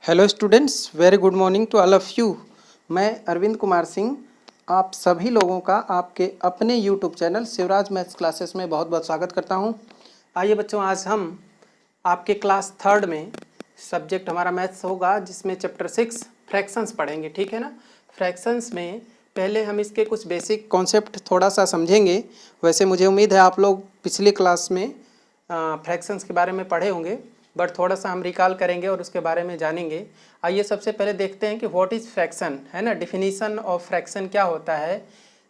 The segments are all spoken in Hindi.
Hello students, very good morning to all of you. मैं अरविंद कुमार सिंह आप सभी लोगों का आपके अपने YouTube channel Shivraj maths classes में बहुत बहुत स्वागत करता हूं। आइए बच्चों, आज हम आपके क्लास थर्ड में सब्जेक्ट हमारा मैथ्स होगा, जिसमें चैप्टर 6 फ्रैक्शंस पढ़ेंगे। ठीक है ना। फ्रैक्शंस में पहले हम इसके कुछ बेसिक कॉन्सेप्ट थोड़ा सा समझेंगे। वैसे मुझे उम्मीद है आप लोग पिछली क्लास में फ्रैक्शंस के बारे में पढ़े होंगे, बट थोड़ा सा हम रिकॉल करेंगे और उसके बारे में जानेंगे। आइए सबसे पहले देखते हैं कि व्हाट इज़ फ्रैक्शन, है ना। डिफिनीशन ऑफ फ्रैक्शन क्या होता है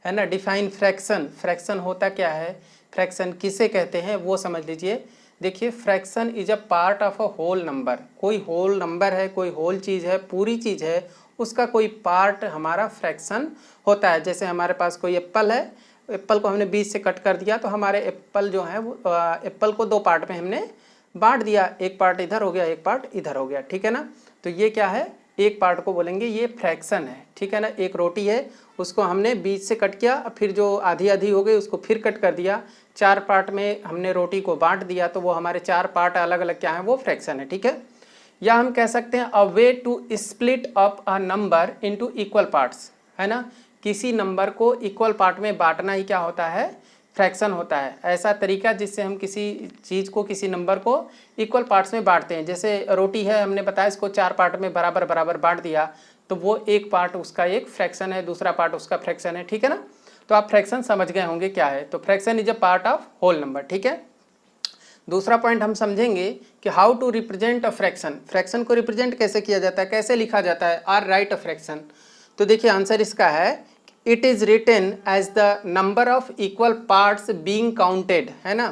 ना। डिफाइन फ्रैक्शन, फ्रैक्शन होता क्या है, फ्रैक्शन किसे कहते हैं वो समझ लीजिए। देखिए, fraction is a part of a whole number. कोई होल नंबर है, कोई होल चीज़ है, पूरी चीज़ है, उसका कोई पार्ट हमारा फ्रैक्शन होता है। जैसे हमारे पास कोई एप्पल है, एप्पल को हमने बीच से कट कर दिया तो हमारे एप्पल जो है वो एप्पल को दो पार्ट में हमने बांट दिया। एक पार्ट इधर हो गया, एक पार्ट इधर हो गया। ठीक है ना। तो ये क्या है, एक पार्ट को बोलेंगे ये फ्रैक्शन है। ठीक है ना। एक रोटी है, उसको हमने बीच से कट किया, फिर जो आधी आधी हो गई उसको फिर कट कर दिया, चार पार्ट में हमने रोटी को बांट दिया, तो वो हमारे चार पार्ट अलग अलग क्या है, वो फ्रैक्शन है। ठीक है। या हम कह सकते हैं a way to split up a number into equal parts, है ना। किसी नंबर को इक्वल पार्ट में बांटना ही क्या होता है, फ्रैक्शन होता है। ऐसा तरीका जिससे हम किसी चीज़ को, किसी नंबर को इक्वल पार्ट्स में बांटते हैं। जैसे रोटी है, हमने बताया इसको चार पार्ट में बराबर बराबर बांट दिया, तो वो एक पार्ट उसका एक फ्रैक्शन है, दूसरा पार्ट उसका फ्रैक्शन है। ठीक है ना। तो आप फ्रैक्शन समझ गए होंगे क्या है। तो fraction is a part of whole number. ठीक है। दूसरा पॉइंट हम समझेंगे कि how to represent a fraction. Fraction को रिप्रेजेंट कैसे किया जाता है, कैसे लिखा जाता है। Or write a fraction. तो देखिए आंसर इसका है, it is written as the number of equal parts being counted, है ना।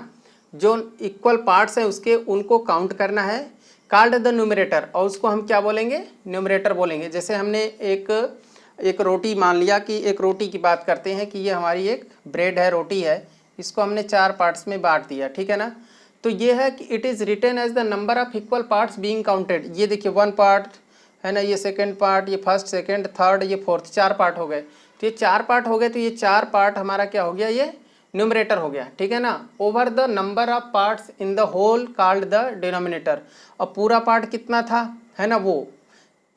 जो इक्वल पार्ट्स हैं उसके, उनको काउंट करना है। कॉल्ड द न्यूमरेटर, और उसको हम क्या बोलेंगे, न्यूमरेटर बोलेंगे। जैसे हमने एक रोटी मान लिया, कि एक रोटी की बात करते हैं कि ये हमारी एक ब्रेड है, रोटी है, इसको हमने चार पार्ट्स में बांट दिया। ठीक है ना। तो ये है कि it is written as the number of equal parts being counted. ये देखिए वन पार्ट है ना, ये सेकंड पार्ट, ये फर्स्ट सेकंड थर्ड, ये फोर्थ, चार पार्ट हो गए। तो ये चार पार्ट हो गए, तो ये चार पार्ट हमारा क्या हो गया, ये न्यूमरेटर हो गया। ठीक है ना। Over the number of parts in the whole called the denominator. अब पूरा पार्ट कितना था, है ना, वो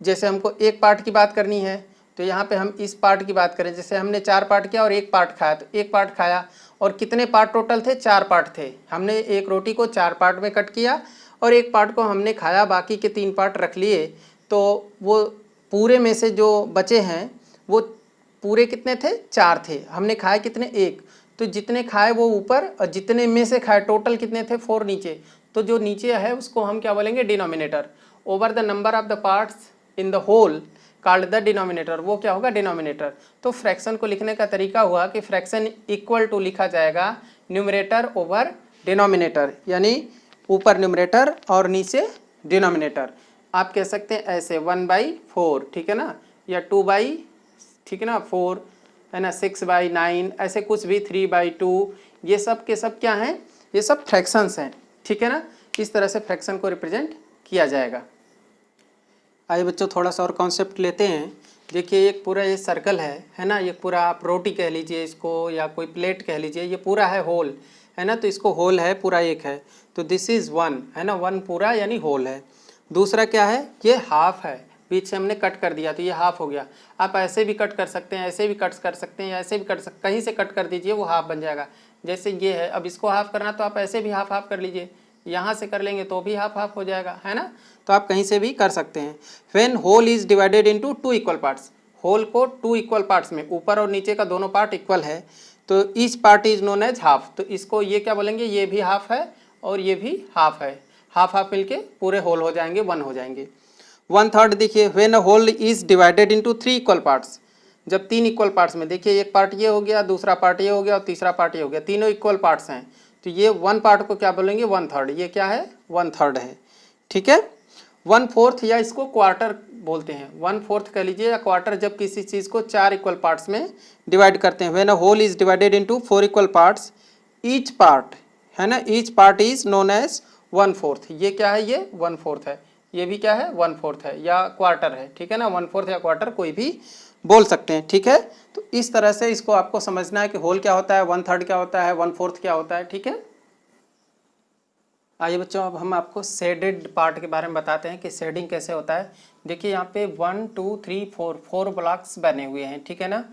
जैसे हमको एक पार्ट की बात करनी है, तो यहाँ पे हम इस पार्ट की बात करें। जैसे हमने चार पार्ट किया और एक पार्ट खाया, तो एक पार्ट खाया, और कितने पार्ट टोटल थे, चार पार्ट थे। हमने एक रोटी को चार पार्ट में कट किया और एक पार्ट को हमने खाया, बाकी के तीन पार्ट रख लिए। तो वो पूरे में से जो बचे हैं, वो पूरे कितने थे, चार थे। हमने खाए कितने, एक। तो जितने खाए वो ऊपर, और जितने में से खाए टोटल कितने थे, फोर नीचे। तो जो नीचे है उसको हम क्या बोलेंगे, denominator. Over the number of the parts in the whole called the denominator, वो क्या होगा, डिनोमिनेटर। तो फ्रैक्शन को लिखने का तरीका हुआ कि फ्रैक्शन इक्वल टू लिखा जाएगा न्यूमरेटर ओवर डिनोमिनेटर, यानी ऊपर न्यूमरेटर और नीचे डिनोमिनेटर। आप कह सकते हैं ऐसे 1/4, ठीक है ना, या 2/, ठीक है ना, 4, है ना, 6/9, ऐसे कुछ भी, 3/2, ये सब के सब क्या हैं, ये सब फ्रैक्शंस हैं। ठीक है ना। इस तरह से फ्रैक्शन को रिप्रेजेंट किया जाएगा। आइए बच्चों, थोड़ा सा और कॉन्सेप्ट लेते हैं। देखिए एक पूरा ये सर्कल है ना, ये पूरा आप रोटी कह लीजिए इसको, या कोई प्लेट कह लीजिए, ये पूरा है होल, है ना। तो इसको होल है, पूरा एक है, तो दिस इज़ वन, है ना, वन पूरा यानी होल है। दूसरा क्या है, ये हाफ है, बीच से हमने कट कर दिया तो ये हाफ हो गया। आप ऐसे भी कट कर सकते हैं, ऐसे भी कट कर सकते हैं, या ऐसे भी कट सकते, कहीं से कट कर दीजिए, वो हाफ बन जाएगा। जैसे ये है, अब इसको हाफ करना तो आप ऐसे भी हाफ हाफ कर लीजिए, यहाँ से कर लेंगे तो भी हाफ हाफ हो जाएगा, है ना। तो आप कहीं से भी कर सकते हैं। When whole is divided into two equal parts, whole को टू इक्वल पार्ट्स में, ऊपर और नीचे का दोनों पार्ट इक्वल है, तो each part is known as half. तो इसको ये क्या बोलेंगे, ये भी हाफ है और ये भी हाफ है, हाफ हाफ मिलके पूरे होल हो जाएंगे, वन हो जाएंगे। 1/3 देखिए, when a whole is divided into three equal parts, जब तीन इक्वल पार्ट्स में, देखिए एक पार्ट ये हो गया, दूसरा पार्ट ये हो गया और तीसरा पार्ट ये हो गया, तीनों इक्वल पार्ट्स हैं, तो ये वन पार्ट को क्या बोलेंगे, 1/3। ये क्या है, 1/3 है। ठीक है। 1/4 या इसको क्वार्टर बोलते हैं, 1/4 कह लीजिए या क्वार्टर, जब किसी चीज़ को चार इक्वल पार्ट्स में डिवाइड करते हैं। When a whole is divided into four equal parts, each part, है ना, each part is known as 1/4। ये क्या है, ये 1/4 है, ये भी क्या है, 1/4 है या क्वार्टर है। ठीक है ना, 1/4 या क्वार्टर कोई भी बोल सकते हैं। ठीक है। तो इस तरह से इसको आपको समझना है कि होल क्या होता है, 1/3 क्या होता है, 1/4 क्या होता है। ठीक है। आइए बच्चों, अब हम आपको शेडेड पार्ट के बारे में बताते हैं कि शेडिंग कैसे होता है। देखिए यहाँ पे 1 2 3 4 ब्लॉक्स बने हुए हैं, ठीक है ना।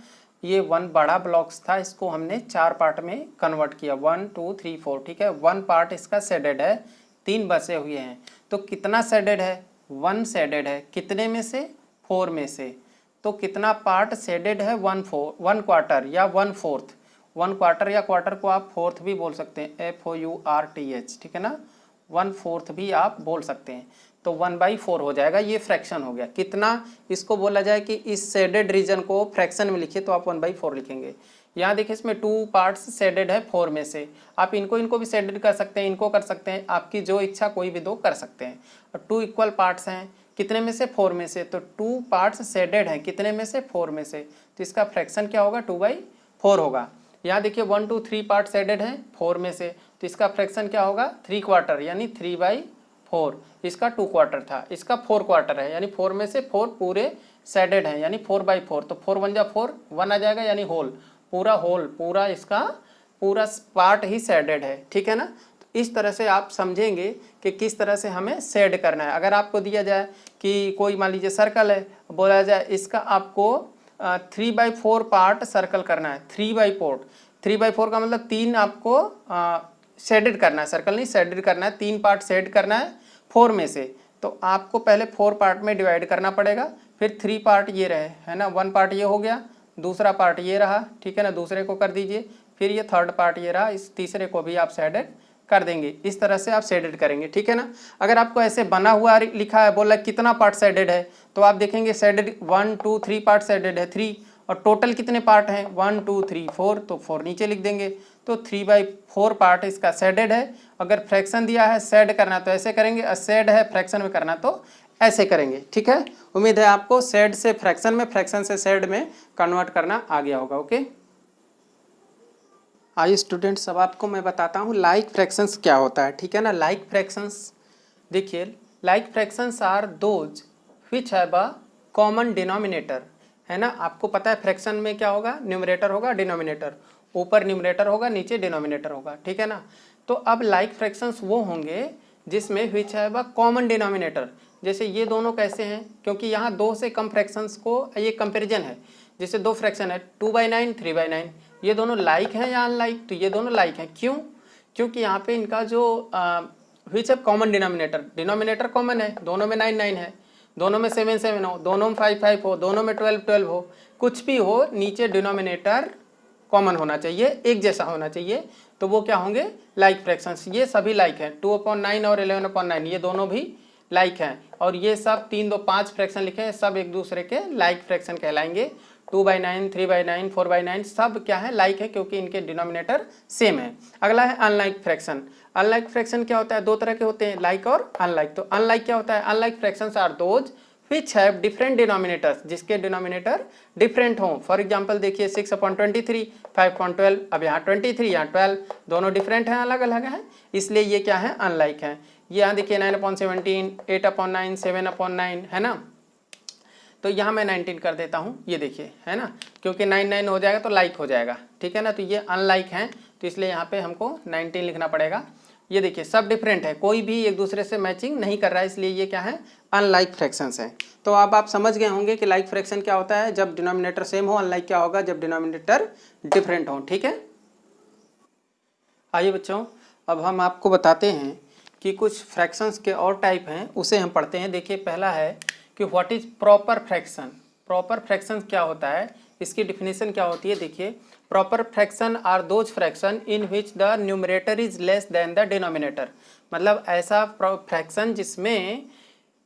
ये 1 बड़ा ब्लॉक्स था, इसको हमने 4 पार्ट में कन्वर्ट किया, 1 2 3 4, ठीक है। 1 पार्ट इसका शेडेड है, 3 बचे हुए हैं। तो कितना शेडेड है? 1 शेडेड है। कितने में से? 4 में से। तो कितना पार्ट शेडेड है? 1 क्वार्टर या 1/4। 1 क्वार्टर या क्वार्टर को आप फोर्थ भी बोल सकते हैं, FOURTH, ठीक है ना। 1/4 भी आप बोल सकते हैं। तो 1/4 हो जाएगा, ये फ्रैक्शन हो गया। कितना इसको बोला जाए कि इस शेडेड रीजन को फ्रैक्शन में लिखिए तो आप 1/4 लिखेंगे। यहाँ देखिए इसमें 2 पार्ट्स शेडेड है 4 में से। आप इनको भी शेडेड कर सकते हैं, इनको कर सकते हैं, आपकी जो इच्छा कोई भी 2 कर सकते हैं। और 2 इक्वल पार्ट्स हैं, कितने में से? 4 में से। तो 2 पार्ट्स शेडेड हैं, कितने में से? 4 में से। तो इसका फ्रैक्शन क्या होगा? 2/4 होगा। यहाँ देखिए 1 2 3 पार्ट शेडेड हैं 4 में से, तो इसका फ्रैक्शन क्या होगा? 3 क्वार्टर यानी 3/4। इसका 2 क्वार्टर था, इसका 4 क्वार्टर है, यानी 4 में से 4 पूरे शेडेड हैं, यानी 4/4। तो 4 1 जा 4, 1 आ जाएगा, यानी होल, पूरा इसका पूरा पार्ट ही शेडेड है, ठीक है ना। तो इस तरह से आप समझेंगे कि किस तरह से हमें शेड करना है। अगर आपको दिया जाए कि कोई मान लीजिए सर्कल है, बोला जाए इसका आपको 3/4 पार्ट सर्कल करना है। 3/4 का मतलब 3 आपको शेडेड करना है, सर्कल नहीं शेडेड करना है, 3 पार्ट शेड करना है 4 में से। तो आपको पहले 4 पार्ट में डिवाइड करना पड़ेगा, फिर 3 पार्ट ये रहे, है ना। 1 पार्ट ये हो गया, दूसरा पार्ट ये रहा, ठीक है ना, दूसरे को कर दीजिए, फिर ये 3rd पार्ट ये रहा, इस तीसरे को भी आप शेडेड कर देंगे। इस तरह से आप शेडेड करेंगे, ठीक है ना। अगर आपको ऐसे बना हुआ लिखा है, बोला कितना पार्ट शेडेड है, तो आप देखेंगे शेडेड 1 2 3 पार्ट शेडेड है 3, और टोटल कितने पार्ट हैं? 1 2 3 4, तो 4 नीचे लिख देंगे। तो 3/4 पार्ट इसका शेडेड है। अगर फ्रैक्शन दिया है शेड करना तो ऐसे करेंगे, और शेड है फ्रैक्शन में करना तो ऐसे करेंगे, ठीक है। उम्मीद है आपको शेड से फ्रैक्शन में, फ्रैक्शन से शेड में कन्वर्ट करना आ गया होगा, ओके। आइए स्टूडेंट्स, अब आपको मैं बताता हूँ लाइक फ्रैक्शंस क्या होता है, ठीक है ना। लाइक फ्रैक्शंस, देखिए like fractions are those which have a common denominator, है ना। आपको पता है फ्रैक्शन में क्या होगा? न्यूमरेटर होगा, डिनोमिनेटर, ऊपर न्यूमरेटर होगा, नीचे डिनोमिनेटर होगा, ठीक है ना। तो अब लाइक फ्रैक्शंस वो होंगे जिसमें विच हैव अ कॉमन डिनोमिनेटर। जैसे ये दोनों कैसे हैं? क्योंकि यहाँ 2 से कम फ्रैक्शंस को ये कंपेरिजन है। जैसे 2 फ्रैक्शन है 2/9 3/9, ये दोनों लाइक हैं या अनलाइक? तो ये दोनों लाइक हैं। क्यों? क्योंकि यहाँ पे इनका जो विच है कॉमन डिनोमिनेटर कॉमन है, दोनों में 9 9 है, दोनों में 7 7 हो, दोनों में 5 5 हो, दोनों में 12 12 हो, कुछ भी हो, नीचे डिनोमिनेटर कॉमन होना चाहिए, एक जैसा होना चाहिए। तो वो क्या होंगे? Like fractions. ये सभी लाइक हैं, 2/9 और 11/9, ये दोनों भी लाइक हैं। और ये सब 3 2 5 फ्रैक्शन लिखे हैं, सब एक दूसरे के लाइक फ्रैक्शन कहलाएंगे। 2/9 3/9 4/9 सब क्या है? लाइक है, क्योंकि इनके डिनोमिनेटर सेम है। अगला है अनलाइक फ्रैक्शन। अनलाइक फ्रैक्शन क्या होता है? 2 तरह के होते हैं, लाइक और अनलाइक। तो अनलाइक क्या होता है? Unlike fractions are those which have different denominators, जिसके डिनोमिनेटर डिफरेंट हों। फॉर एग्जांपल देखिए 6/23 5/12, अब यहाँ 23 यहाँ 12, दोनों डिफरेंट हैं, अलग अलग हैं, इसलिए ये क्या है? अनलाइक हैं। ये यहाँ देखिए 9/17 8/9 7/9, है ना। तो यहाँ मैं 19 कर देता हूँ, ये देखिए, है ना, क्योंकि 9 9 हो जाएगा तो लाइक हो जाएगा, ठीक है ना। तो ये अनलाइक हैं, तो इसलिए यहाँ पे हमको 19 लिखना पड़ेगा। ये देखिए सब डिफरेंट है, कोई भी एक दूसरे से मैचिंग नहीं कर रहा है, इसलिए ये क्या है? अनलाइक फ्रैक्शंस हैं। तो अब आप समझ गए होंगे कि लाइक फ्रैक्शन क्या होता है जब डिनोमिनेटर सेम हो, अनलाइक क्या होगा जब डिनोमिनेटर डिफरेंट हो, ठीक है। आइए बच्चों, अब हम आपको बताते हैं कि कुछ फ्रैक्शंस के और टाइप हैं, उसे हम पढ़ते हैं। देखिए पहला है कि what is proper fraction. Proper fraction क्या होता है, इसकी डिफिनेशन क्या होती है? देखिए proper fraction are those fraction in which the numerator is less than the denominator. मतलब ऐसा फ्रैक्शन जिसमें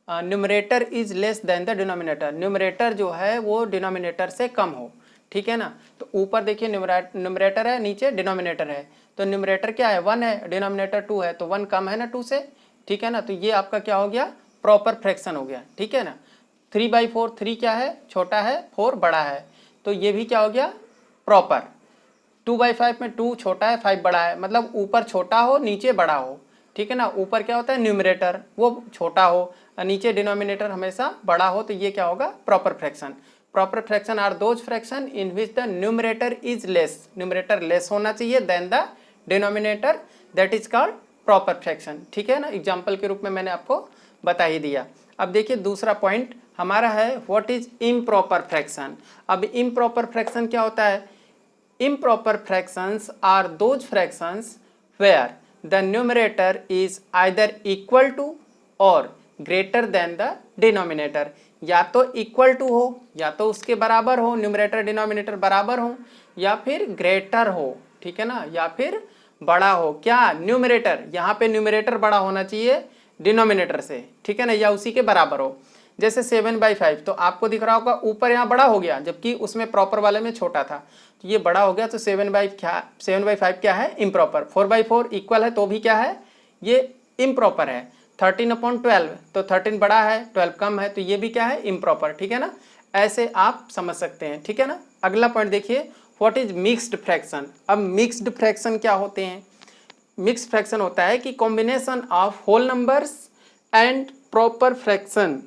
numerator is less than the denominator, numerator जो है वो डिनोमिनेटर से कम हो, ठीक है ना। तो ऊपर देखिए न्यूमरेटर है, नीचे डिनोमिनेटर है। तो न्यूमरेटर क्या है? 1 है, डिनोमिनेटर 2 है, तो 1 कम है ना 2 से, ठीक है ना। तो ये आपका क्या हो गया? प्रॉपर फ्रैक्शन हो गया, ठीक है ना। 3/4, 3 क्या है? छोटा है, 4 बड़ा है, तो ये भी क्या हो गया? प्रॉपर। 2/5 में 2 छोटा है, 5 बड़ा है, मतलब ऊपर छोटा हो नीचे बड़ा हो, ठीक है ना। ऊपर क्या होता है? न्यूमरेटर वो छोटा हो, नीचे डिनोमिनेटर हमेशा बड़ा हो, तो ये क्या होगा? Proper fraction. Proper fraction are those fraction in which the numerator is less, numerator less होना चाहिए than the denominator, that is called proper fraction, ठीक है ना। एग्जाम्पल के रूप में मैंने आपको बता ही दिया। अब देखिए दूसरा पॉइंट हमारा है व्हाट इज इम्प्रॉपर फ्रैक्शन। अब इम्प्रॉपर फ्रैक्शन क्या होता है? Improper fractions are those fractions where the numerator is either equal to और ग्रेटर देन द डिनोमिनेटर। या तो इक्वल टू हो, या तो उसके बराबर हो, न्यूमरेटर डिनोमिनेटर बराबर हो, या फिर ग्रेटर हो, ठीक है ना, या फिर बड़ा हो। क्या? न्यूमरेटर, यहाँ पे न्यूमरेटर बड़ा होना चाहिए डिनोमिनेटर से, ठीक है ना, या उसी के बराबर हो। जैसे 7/5 तो आपको दिख रहा होगा ऊपर यहाँ बड़ा हो गया, जबकि उसमें प्रॉपर वाले में छोटा था, तो ये बड़ा हो गया। तो 7/5 क्या है? इम्प्रॉपर। 4/4 इक्वल है तो भी क्या है? ये इम्प्रॉपर है। 13/12 तो 13 बड़ा है, 12 कम है, तो ये भी क्या है? इम्प्रॉपर, ठीक है ना। ऐसे आप समझ सकते हैं, ठीक है ना। अगला पॉइंट देखिए व्हाट इज मिक्स्ड फ्रैक्शन। अब मिक्स्ड फ्रैक्शन क्या होते हैं? मिक्स्ड फ्रैक्शन होता है कि combination of whole numbers and proper fraction.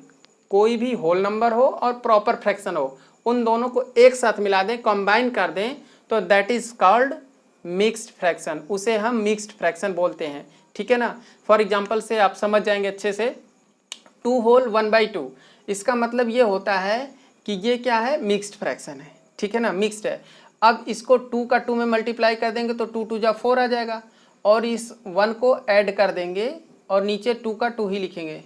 कोई भी होल नंबर हो और प्रॉपर फ्रैक्शन हो, उन दोनों को एक साथ मिला दें, कंबाइन कर दें, तो that is called mixed fraction. उसे हम मिक्स्ड फ्रैक्शन बोलते हैं, ठीक है ना। फॉर एग्जांपल से आप समझ जाएंगे अच्छे से, 2 होल 1/2, इसका मतलब ये होता है कि ये क्या है? मिक्स्ड फ्रैक्शन है, ठीक है ना, मिक्स्ड है। अब इसको 2 का 2 में मल्टीप्लाई कर देंगे तो 2 2 जा 4 आ जाएगा, और इस 1 को ऐड कर देंगे और नीचे 2 का 2 ही लिखेंगे,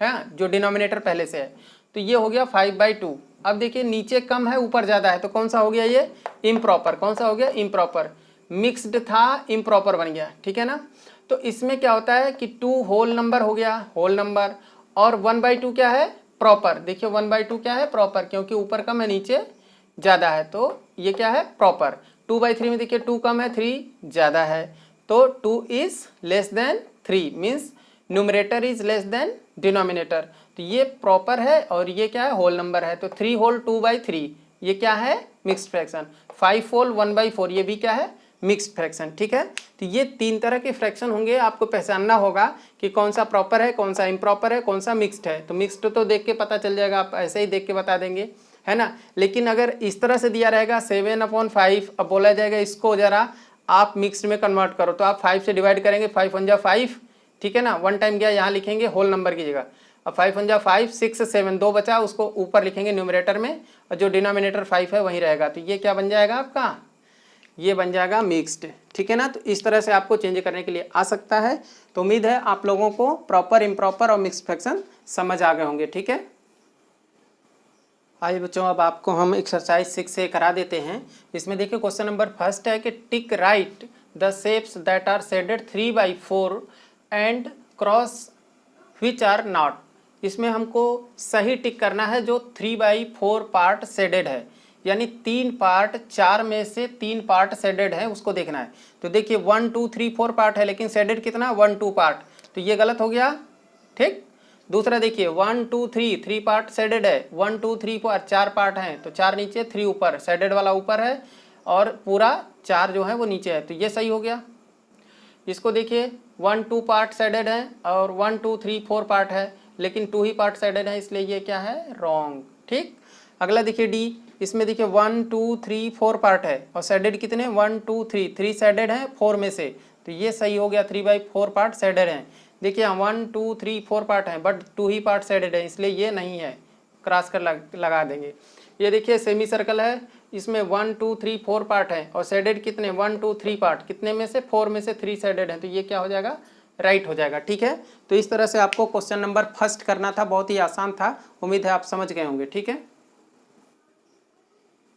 है जो डिनोमिनेटर पहले से है, तो ये हो गया 5/2। अब देखिए नीचे कम है ऊपर ज़्यादा है, तो कौन सा हो गया? ये इम्प्रॉपर। कौन सा हो गया? इम्प्रॉपर। मिक्स्ड था, इम्प्रॉपर बन गया, ठीक है ना। तो इसमें क्या होता है कि 2 होल नंबर हो गया, होल नंबर, और 1/2 क्या है? प्रॉपर। देखिए 1/2 क्या है? प्रॉपर, क्योंकि ऊपर कम है नीचे ज़्यादा है, तो ये क्या है? प्रॉपर। 2/3 में देखिए 2 कम है 3 ज़्यादा है, तो 2 is less then 3 means numerator is less than denominator. तो ये प्रॉपर है और ये क्या है? होल नंबर है। तो 3 होल 2/3 ये क्या है? Mixed fraction. 5 होल 1/4 ये भी क्या है? मिक्स्ड फ्रैक्शन, ठीक है। तो ये 3 तरह के फ्रैक्शन होंगे, आपको पहचानना होगा कि कौन सा प्रॉपर है, कौन सा इम्प्रॉपर है, कौन सा मिक्स्ड है। तो मिक्स्ड तो देख के पता चल जाएगा, आप ऐसे ही देख के बता देंगे, है ना। लेकिन अगर इस तरह से दिया रहेगा 7/5, अब बोला जाएगा इसको जरा आप मिक्स्ड में कन्वर्ट करो, तो आप 5 से डिवाइड करेंगे, 5 1 जा 5, ठीक है ना। 1 टाइम गया, यहाँ लिखेंगे होल नंबर की जगह। अब 5 1 जा 5, 6 7 2 बचा, उसको ऊपर लिखेंगे न्यूमरेटर में, और जो डिनोमिनेटर 5 है वहीं रहेगा। तो ये क्या बन जाएगा आपका? ये बन जाएगा मिक्स्ड, ठीक है ना। तो इस तरह से आपको चेंज करने के लिए आ सकता है। तो उम्मीद है आप लोगों को प्रॉपर, इम्प्रॉपर और मिक्स्ड फ्रैक्शन समझ आ गए होंगे, ठीक है। आइए बच्चों, अब आपको हम एक्सरसाइज 6 से करा देते हैं। इसमें देखिए क्वेश्चन नंबर फर्स्ट है कि tick right the shapes that are shaded 3/4 and cross which are not. इसमें हमको सही टिक करना है जो 3/4 पार्ट शेडेड है, यानी 3 पार्ट, 4 में से 3 पार्ट शेडेड है, उसको देखना है। तो देखिए 1 2 3 4 पार्ट है, लेकिन शेडेड कितना? 1 2 पार्ट, तो ये गलत हो गया, ठीक। दूसरा देखिए 1 2 3 पार्ट शेडेड है, 1 2 3 4 4 पार्ट हैं, तो 4 नीचे 3 ऊपर, शेडेड वाला ऊपर है और पूरा 4 जो है वो नीचे है, तो ये सही हो गया। इसको देखिए 1 2 पार्ट शेडेड है और 1 2 3 4 पार्ट है, लेकिन 2 ही पार्ट शेडेड है, इसलिए ये क्या है? रॉन्ग, ठीक। अगला देखिए डी, इसमें देखिए 1 2 3 4 पार्ट है और शेडेड कितने? 1 2 3 शेडेड है 4 में से, तो ये सही हो गया, 3/4 पार्ट शेडेड हैं। देखिए 1 2 3 4 पार्ट हैं, बट 2 ही पार्ट शेडेड है, इसलिए ये नहीं है, क्रॉस कर लगा देंगे। ये देखिए सेमी सर्कल है, इसमें 1 2 3 4 पार्ट हैं और शेडेड कितने? 1 2 3 पार्ट, कितने में से? 4 में से 3 शेडेड हैं, तो ये क्या हो जाएगा? राइट हो जाएगा, ठीक है। तो इस तरह से आपको क्वेश्चन नंबर फर्स्ट करना था, बहुत ही आसान था, उम्मीद है आप समझ गए होंगे, ठीक है।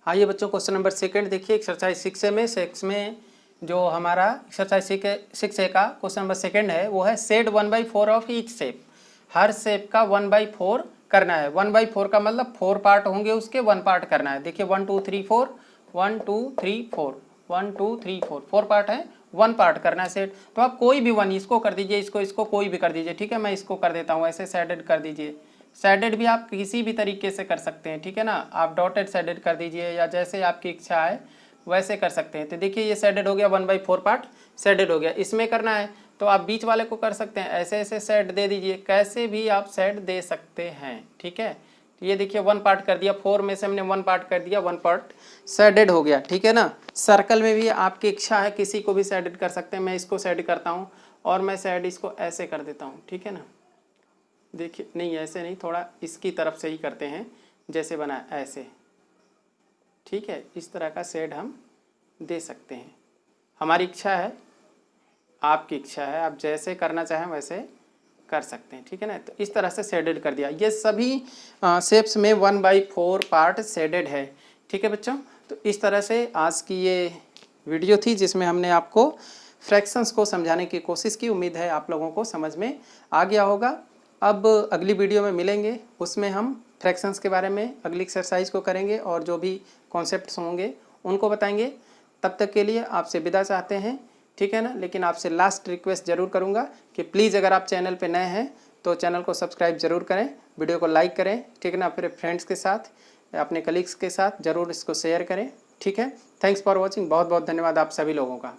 आइए बच्चों क्वेश्चन नंबर सेकंड देखिए एक्सरसाइज 6 में जो हमारा एक्सरसाइज 6A का क्वेश्चन नंबर सेकंड है वो है said 1/4 of each shape. Her shape का 1/4 करना है। 1/4 का मतलब 4 पार्ट होंगे, उसके 1 पार्ट करना है। देखिए 1 2 3 4 1 2 3 4 1 2 3 4 4 पार्ट है, 1 पार्ट करना है सेट। तो आप कोई भी 1, इसको कर दीजिए, इसको कोई भी कर दीजिए, ठीक है। मैं इसको कर देता हूँ, ऐसे शेडेड कर दीजिए। शेडेड भी आप किसी भी तरीके से कर सकते हैं, ठीक है ना। आप डॉटेड शेडेड कर दीजिए या जैसे आपकी इच्छा है वैसे कर सकते हैं। तो देखिए ये शेडेड हो गया, 1/4 पार्ट शेडेड हो गया। इसमें करना है तो आप बीच वाले को कर सकते हैं, ऐसे ऐसे शेड दे दीजिए, कैसे भी आप शेड दे सकते हैं, ठीक है। तो ये देखिए 1 पार्ट कर दिया, 4 में से हमने 1 पार्ट कर दिया, 1 पार्ट शेडेड हो गया, ठीक है ना। सर्कल में भी आपकी इच्छा है, किसी को भी शेडेड कर सकते हैं। मैं इसको शेड करता हूँ और मैं शेड इसको ऐसे कर देता हूँ, ठीक है ना। देखिए, नहीं ऐसे नहीं, थोड़ा इसकी तरफ से ही करते हैं, जैसे बना है ऐसे, ठीक है। इस तरह का शेड हम दे सकते हैं। हमारी इच्छा है, आपकी इच्छा है, आप जैसे करना चाहें वैसे कर सकते हैं, ठीक है ना। तो इस तरह से शेडेड कर दिया। ये सभी शेप्स में 1/4 पार्ट शेडेड है, ठीक है बच्चों। तो इस तरह से आज की ये वीडियो थी जिसमें हमने आपको फ्रैक्शंस को समझाने की कोशिश की। उम्मीद है आप लोगों को समझ में आ गया होगा। अब अगली वीडियो में मिलेंगे, उसमें हम फ्रैक्शंस के बारे में अगली एक्सरसाइज को करेंगे और जो भी कॉन्सेप्ट्स होंगे उनको बताएंगे। तब तक के लिए आपसे विदा चाहते हैं, ठीक है ना। लेकिन आपसे लास्ट रिक्वेस्ट ज़रूर करूँगा कि प्लीज़ अगर आप चैनल पे नए हैं तो चैनल को सब्सक्राइब ज़रूर करें, वीडियो को लाइक करें, ठीक है ना। अपने फ्रेंड्स के साथ, अपने कलीग्स के साथ ज़रूर इसको शेयर करें, ठीक है। Thanks for watching. बहुत बहुत धन्यवाद आप सभी लोगों का।